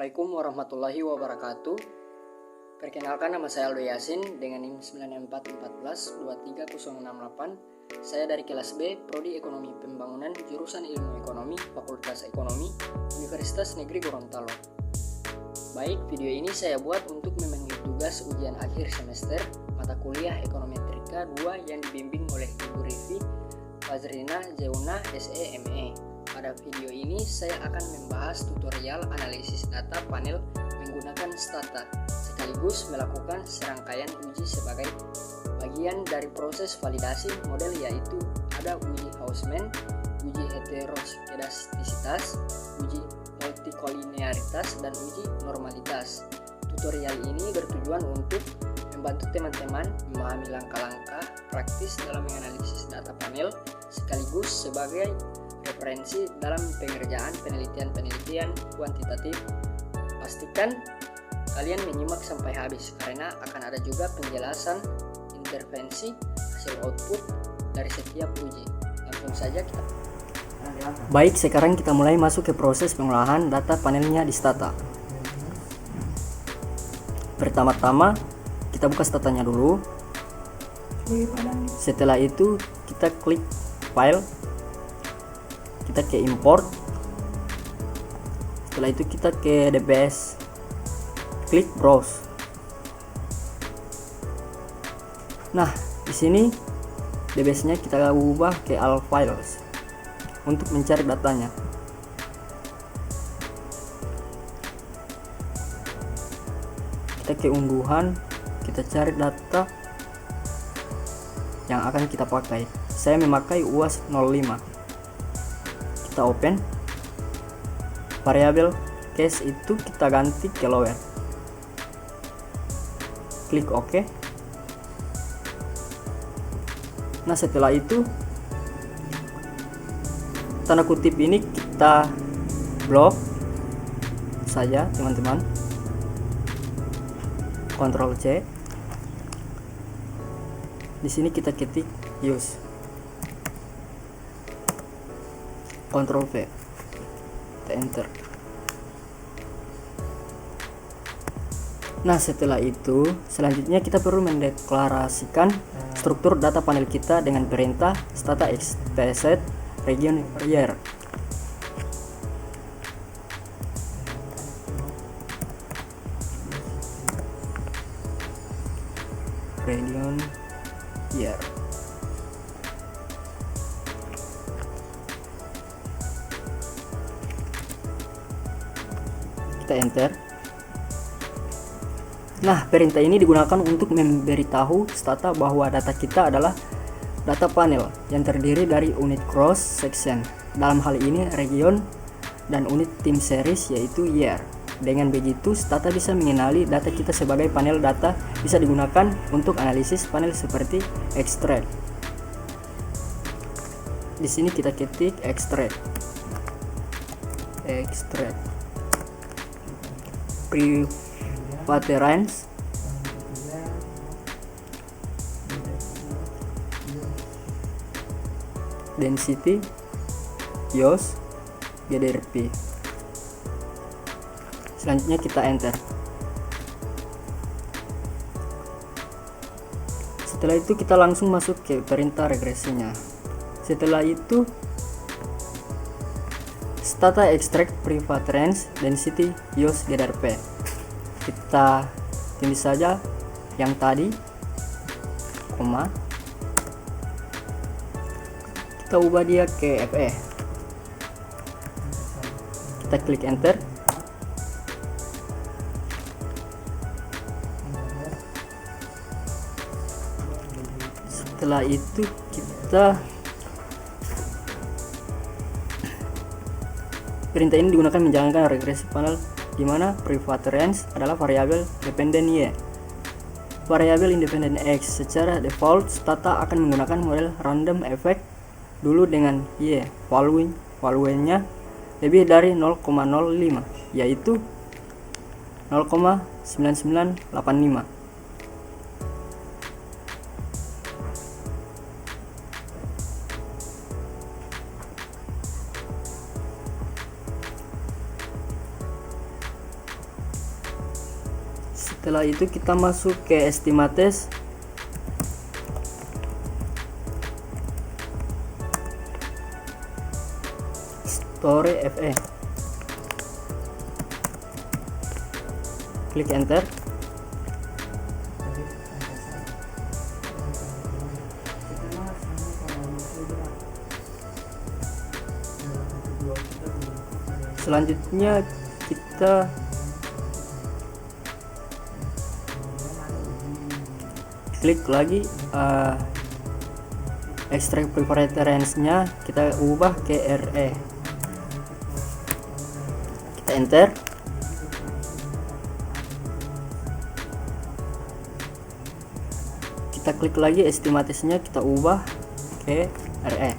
Assalamualaikum warahmatullahi wabarakatuh. Perkenalkan, nama saya Aldo Yasin dengan NIM 9414-23068. Saya dari kelas B, Prodi Ekonomi Pembangunan, jurusan Ilmu Ekonomi, Fakultas Ekonomi, Universitas Negeri Gorontalo. Baik, video ini saya buat untuk memenuhi tugas ujian akhir semester mata kuliah Ekonometrika 2 yang dibimbing oleh Ibu Rifi Fazrina Zeuna SEME. Pada video ini saya akan membahas tutorial analisis data panel menggunakan Stata, sekaligus melakukan serangkaian uji sebagai bagian dari proses validasi model, yaitu ada uji Hausman, uji heteroskedastisitas, uji multikolinearitas, dan uji normalitas. Tutorial ini bertujuan untuk membantu teman-teman memahami langkah-langkah praktis dalam menganalisis data panel, sekaligus sebagai referensi dalam pengerjaan penelitian kuantitatif. Pastikan kalian menyimak sampai habis karena akan ada juga penjelasan intervensi hasil output dari setiap uji. Langsung saja kita. Baik, sekarang kita mulai masuk ke proses pengolahan data panelnya di Stata. Pertama-tama kita buka Statanya dulu. Setelah itu kita klik file, kita ke import. Setelah itu kita ke DBS, klik browse. Nah, di sini DBS-nya kita ubah ke all files untuk mencari datanya. Kita ke ungguhan, kita cari data yang akan kita pakai. Saya memakai UAS 05. Kita open. Variabel case itu kita ganti ke lower. Klik OK. Nah, setelah itu tanda kutip ini kita blok saja, teman-teman. Ctrl C. Di sini kita ketik use. Ctrl V, kita enter. Nah, setelah itu selanjutnya kita perlu mendeklarasikan struktur data panel kita dengan perintah stata xtset region year. Region year. Kita enter. Nah, perintah ini digunakan untuk memberitahu Stata bahwa data kita adalah data panel yang terdiri dari unit cross section, dalam hal ini region, dan unit time series yaitu year. Dengan begitu, Stata bisa mengenali data kita sebagai panel data bisa digunakan untuk analisis panel seperti extract. Di sini kita ketik extract preference, density, YOS, GDRP. Selanjutnya kita enter. Setelah itu kita langsung masuk ke perintah regresinya. Setelah itu Stata extract preference density YOS GDRP. Kita tulis saja yang tadi, koma. Kita ubah dia ke FE. Kita klik enter. Setelah itu perintah ini digunakan menjalankan regresi panel di mana preference adalah variabel dependent Y. Variabel independent X. Secara default, Stata akan menggunakan model random effect dulu dengan Y value-nya lebih dari 0,05, yaitu 0,9985. Setelah itu kita masuk ke estimates. Store FE. Klik enter. Selanjutnya kita klik lagi extract preference-nya, kita ubah ke RE. Kita enter. Kita klik lagi estimatesnya, kita ubah ke RE.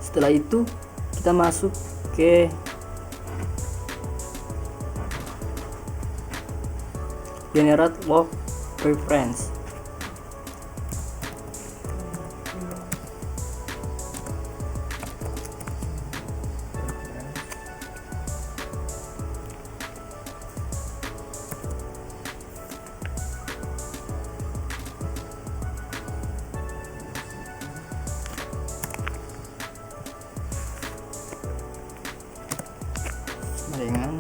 Setelah itu kita masuk ke generate log preference. Dengan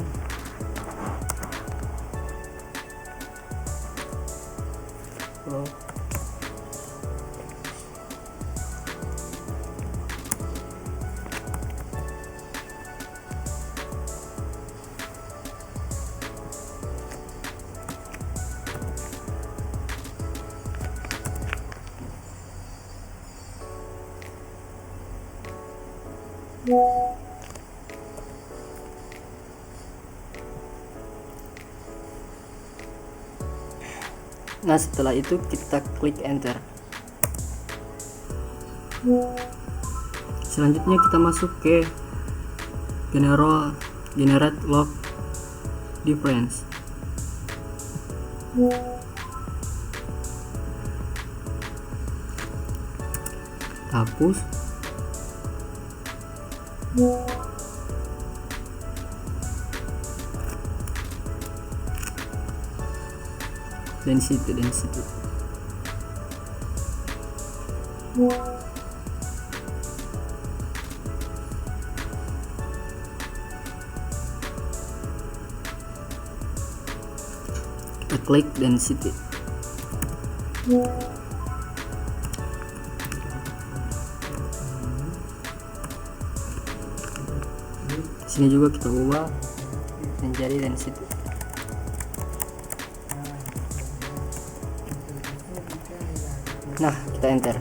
nah, setelah itu kita klik enter. Selanjutnya kita masuk ke generate log difference. Hapus. Density. Kita klik density. Sini juga kita ubah menjadi density. Nah, kita enter.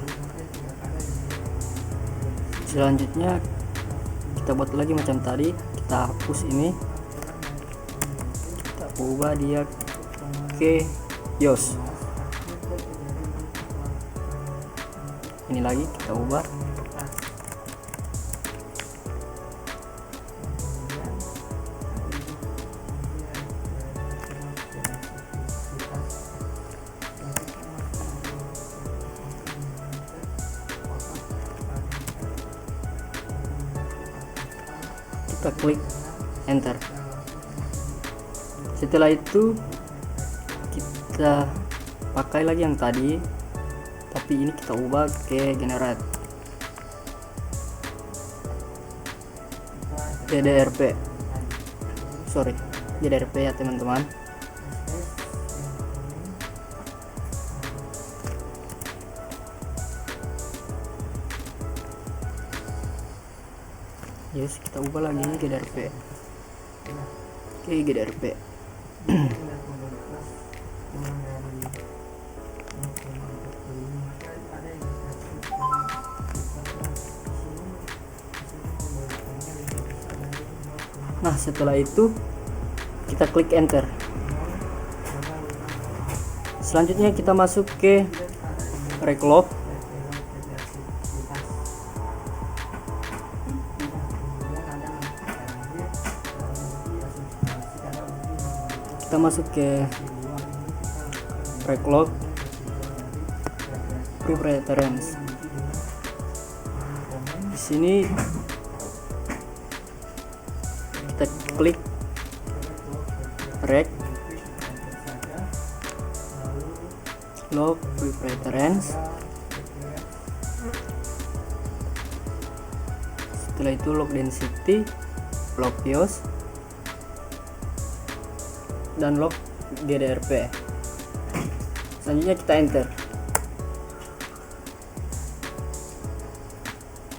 Selanjutnya kita buat lagi macam tadi, kita hapus ini, kita ubah dia ke YOS. Ini lagi kita ubah. Kita klik enter. Setelah itu kita pakai lagi yang tadi, tapi ini kita ubah ke generate GDRP ya teman-teman. Yes, kita ubah lagi GDRP. Oke, GDRP. Nah, setelah itu kita klik enter. Selanjutnya kita masuk ke reclog. Kita masuk ke reclog preference. Di sini kita klik rect log preference. Setelah itu log density, log BIOS, dan log GDRP. Selanjutnya kita enter.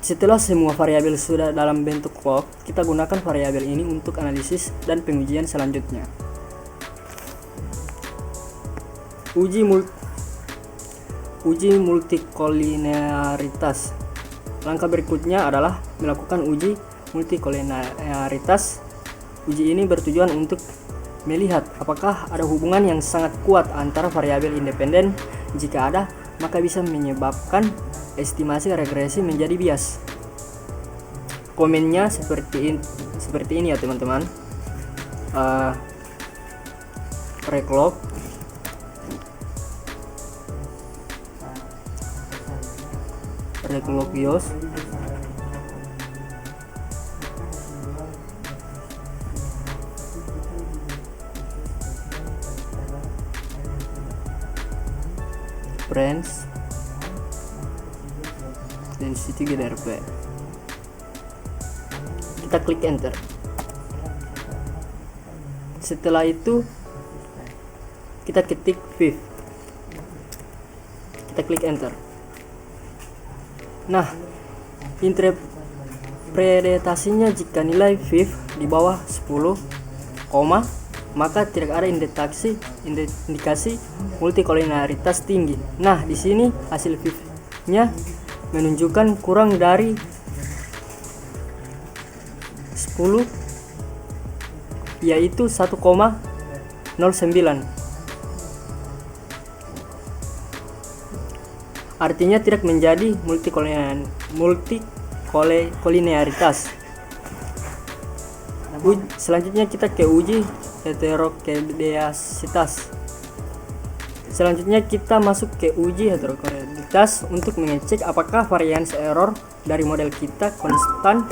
Setelah semua variabel sudah dalam bentuk log, kita gunakan variabel ini untuk analisis dan pengujian selanjutnya. Uji multikolinearitas. Langkah berikutnya adalah melakukan uji multikolinearitas. Uji ini bertujuan untuk melihat apakah ada hubungan yang sangat kuat antara variabel independen. Jika ada, maka bisa menyebabkan estimasi regresi menjadi bias. Komennya seperti ini ya teman-teman. Reclog BIOS, branch, density GDRP. Kita klik enter. Setelah itu kita ketik VIF, kita klik enter. Nah, interpretasinya jika nilai VIF di bawah 10, maka tidak ada indikasi multikolinearitas tinggi. Nah, di sini hasil VIF-nya menunjukkan kurang dari 10, yaitu 1,09. Artinya tidak menjadi multikolinearitas. Selanjutnya kita ke uji heterokedasitas. Selanjutnya kita masuk ke uji heterokedasitas untuk mengecek apakah varians error dari model kita konstan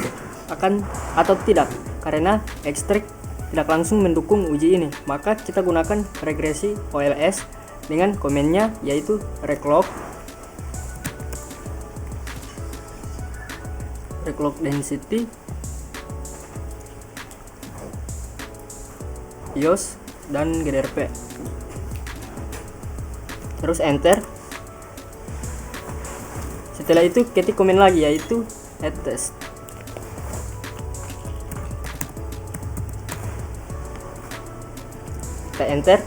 atau tidak. Karena ekstrak tidak langsung mendukung uji ini, maka kita gunakan regresi OLS dengan komennya yaitu reclog density, BIOS, dan GDRP. Terus enter. Setelah itu ketik komen lagi yaitu add test. Kita enter.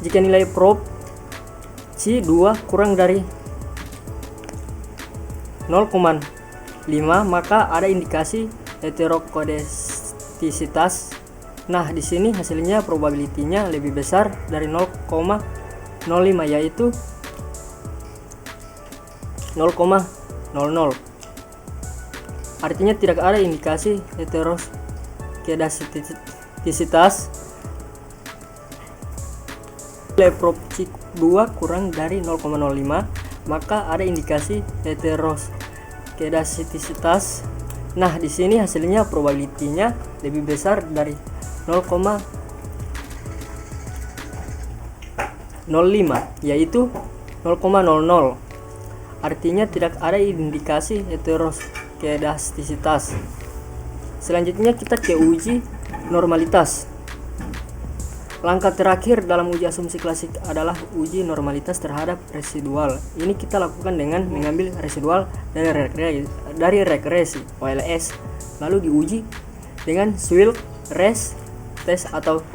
Jika nilai probe C2 kurang dari 0,5, maka ada indikasi heterokodastisitas. Nah, di sini hasilnya probability-nya lebih besar dari 0,05 yaitu 0,00. Artinya tidak ada indikasi heterokodastisitas. Nilai probe C2 kurang dari 0,05, maka ada indikasi heterokodastisitas. Nah, di sini hasilnya probability-nya lebih besar dari 0,05 yaitu 0,00. Artinya tidak ada indikasi heterokodastisitas. Selanjutnya kita ke uji normalitas. Langkah terakhir dalam uji asumsi klasik adalah uji normalitas terhadap residual. Ini kita lakukan dengan mengambil residual dari regresi OLS, lalu diuji dengan Swilk res test atau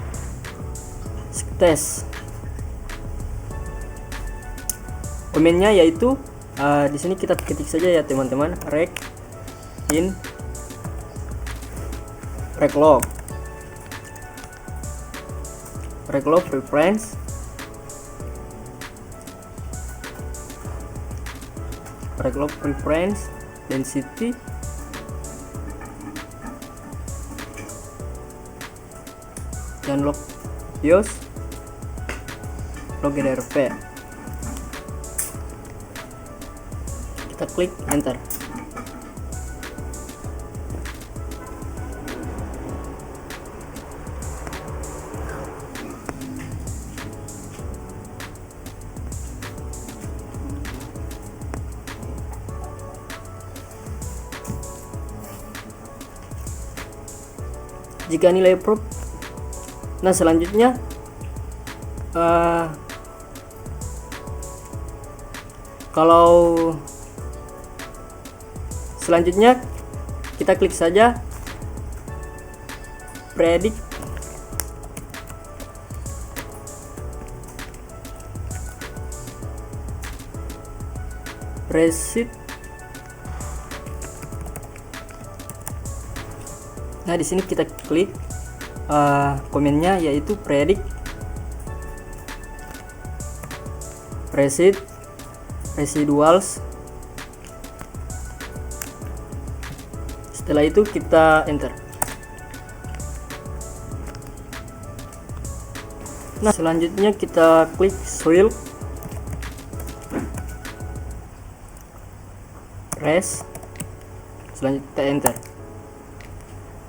test. Komennya yaitu di sini kita ketik saja ya teman-teman, reclog preference, density, dan log BIOS, log GDRP. Kita klik enter. jika nilai prop. Nah selanjutnya kita klik saja predict receipt. Nah di sini kita klik komennya, yaitu predict receipt residuals. Setelah itu kita enter. Nah selanjutnya kita klik soil res, selanjutnya kita enter.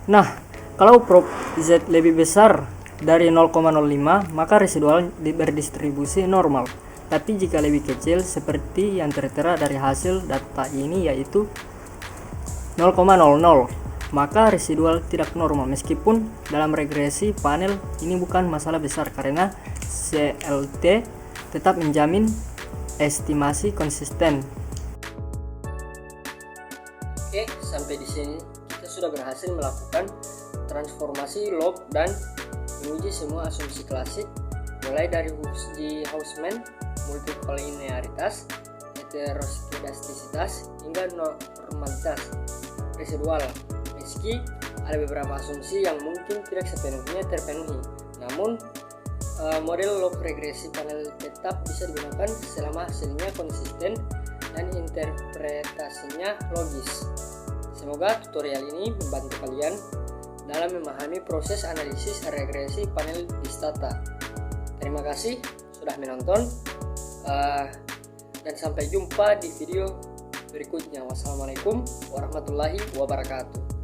Nah kalau prop Z lebih besar dari 0,05 maka residual berdistribusi normal. Tapi jika lebih kecil seperti yang tertera dari hasil data ini yaitu 0,00 maka residual tidak normal. Meskipun dalam regresi panel ini bukan masalah besar karena CLT tetap menjamin estimasi konsisten. Oke, sampai di sini kita sudah berhasil melakukan transformasi log dan menguji semua asumsi klasik, mulai dari Hausman, multiple linearitas, heteroskedastisitas, hingga normalitas residual. Meski ada beberapa asumsi yang mungkin tidak sepenuhnya terpenuhi, namun model log regresi panel tetap bisa digunakan selama hasilnya konsisten dan interpretasinya logis. Semoga tutorial ini membantu kalian dalam memahami proses analisis regresi panel Distata. Terima kasih sudah menonton dan sampai jumpa di video berikutnya. Wassalamualaikum warahmatullahi wabarakatuh.